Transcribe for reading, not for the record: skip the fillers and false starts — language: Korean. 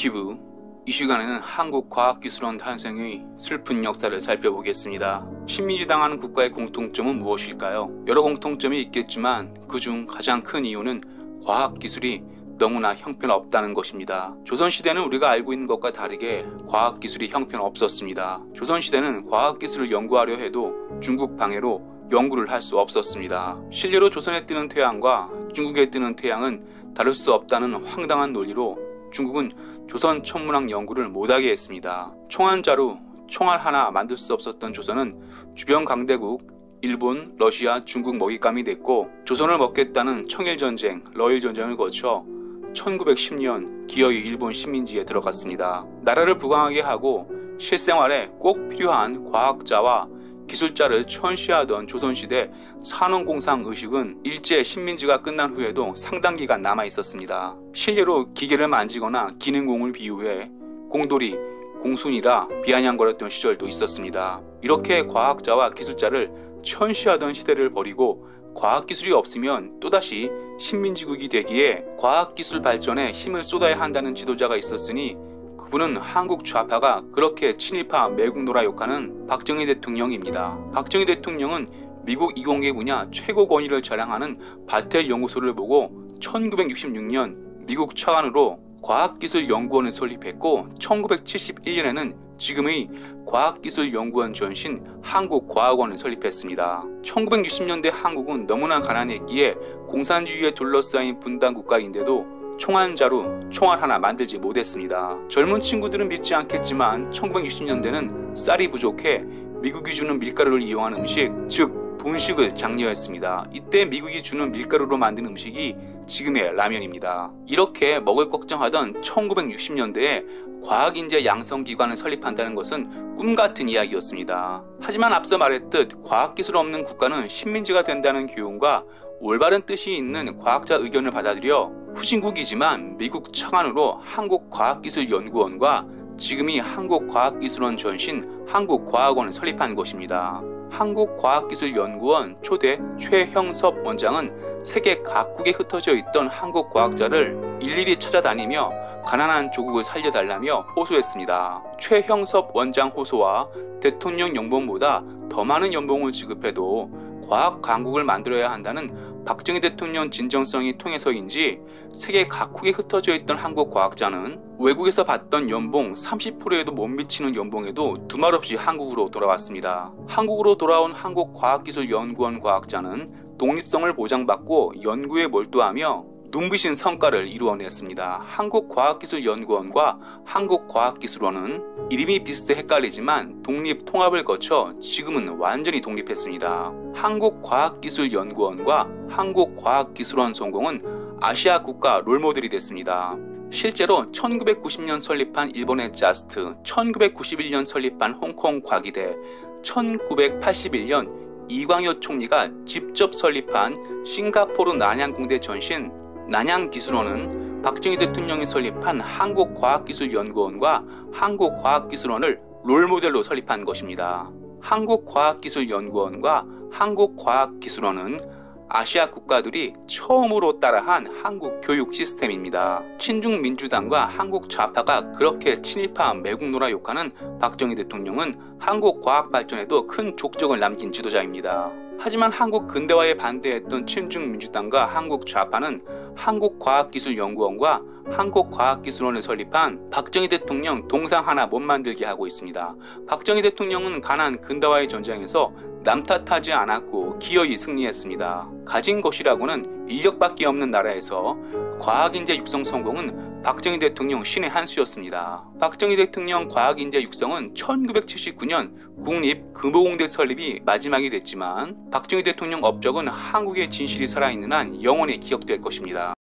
큐브 이 시간에는 한국과학기술원 탄생의 슬픈 역사를 살펴보겠습니다. 식민지당하는 국가의 공통점은 무엇일까요? 여러 공통점이 있겠지만 그중 가장 큰 이유는 과학기술이 너무나 형편없다는 것입니다. 조선시대는 우리가 알고 있는 것과 다르게 과학기술이 형편없었습니다. 조선시대는 과학기술을 연구하려 해도 중국 방해로 연구를 할 수 없었습니다. 실제로 조선에 뜨는 태양과 중국에 뜨는 태양은 다를 수 없다는 황당한 논리로 중국은 조선 천문학 연구를 못하게 했습니다. 총알자루, 총알 하나 만들 수 없었던 조선은 주변 강대국 일본, 러시아, 중국 먹잇감이 됐고, 조선을 먹겠다는 청일전쟁, 러일전쟁을 거쳐 1910년 기어이 일본 식민지에 들어갔습니다. 나라를 부강하게 하고 실생활에 꼭 필요한 과학자와 기술자를 천시하던 조선시대 산업공상 의식은 일제 식민지가 끝난 후에도 상당 기간 남아 있었습니다. 실제로 기계를 만지거나 기능공을 비유해 공돌이, 공순이라 비아냥거렸던 시절도 있었습니다. 이렇게 과학자와 기술자를 천시하던 시대를 버리고 과학기술이 없으면 또다시 식민지국이 되기에 과학기술 발전에 힘을 쏟아야 한다는 지도자가 있었으니 그분은 한국 좌파가 그렇게 친일파 매국노라 욕하는 박정희 대통령입니다. 박정희 대통령은 미국 이공계 분야 최고 권위를 자랑하는 바텔 연구소를 보고 1966년 미국 차관으로 과학기술연구원을 설립했고, 1971년에는 지금의 과학기술연구원 전신 한국과학원을 설립했습니다. 1960년대 한국은 너무나 가난했기에 공산주의에 둘러싸인 분단 국가인데도 총알자루, 총알 하나 만들지 못했습니다. 젊은 친구들은 믿지 않겠지만 1960년대는 쌀이 부족해 미국이 주는 밀가루를 이용한 음식, 즉 분식을 장려했습니다. 이때 미국이 주는 밀가루로 만든 음식이 지금의 라면입니다. 이렇게 먹을 걱정하던 1960년대에 과학인재 양성기관을 설립한다는 것은 꿈같은 이야기였습니다. 하지만 앞서 말했듯 과학기술 없는 국가는 식민지가 된다는 교훈과 올바른 뜻이 있는 과학자 의견을 받아들여 후진국이지만 미국 차관으로 한국과학기술연구원과 지금이 한국과학기술원 전신 한국과학원을 설립한 것입니다. 한국과학기술연구원 초대 최형섭 원장은 세계 각국에 흩어져 있던 한국 과학자를 일일이 찾아다니며 가난한 조국을 살려달라며 호소했습니다. 최형섭 원장 호소와 대통령 연봉보다 더 많은 연봉을 지급해도 과학 강국을 만들어야 한다는 박정희 대통령 진정성이 통해서인지 세계 각국에 흩어져 있던 한국 과학자는 외국에서 받던 연봉 30%에도 못 미치는 연봉에도 두말 없이 한국으로 돌아왔습니다. 한국으로 돌아온 한국과학기술연구원 과학자는 독립성을 보장받고 연구에 몰두하며 눈부신 성과를 이루어냈습니다. 한국과학기술연구원과 한국과학기술원은 이름이 비슷해 헷갈리지만 독립 통합을 거쳐 지금은 완전히 독립했습니다. 한국과학기술연구원과 한국과학기술원 성공은 아시아 국가 롤모델이 됐습니다. 실제로 1990년 설립한 일본의 자스트, 1991년 설립한 홍콩 과기대, 1981년 이광효 총리가 직접 설립한 싱가포르 난양공대 전신 난양기술원은 박정희 대통령이 설립한 한국과학기술연구원과 한국과학기술원을 롤모델로 설립한 것입니다. 한국과학기술연구원과 한국과학기술원은 아시아 국가들이 처음으로 따라한 한국 교육 시스템입니다. 친중민주당과 한국 좌파가 그렇게 친일파 매국노라 욕하는 박정희 대통령은 한국 과학 발전에도 큰 족적을 남긴 지도자입니다. 하지만 한국 근대화에 반대했던 친중민주당과 한국 좌파는 한국과학기술연구원과 한국과학기술원을 설립한 박정희 대통령 동상 하나 못 만들게 하고 있습니다. 박정희 대통령은 가난 근대화의 전쟁에서 남 탓하지 않았고 기어이 승리했습니다. 가진 것이라고는 인력밖에 없는 나라에서 과학인재 육성 성공은 박정희 대통령 신의 한 수였습니다. 박정희 대통령 과학인재 육성은 1979년 국립금호공대 설립이 마지막이 됐지만 박정희 대통령 업적은 한국의 진실이 살아있는 한 영원히 기억될 것입니다.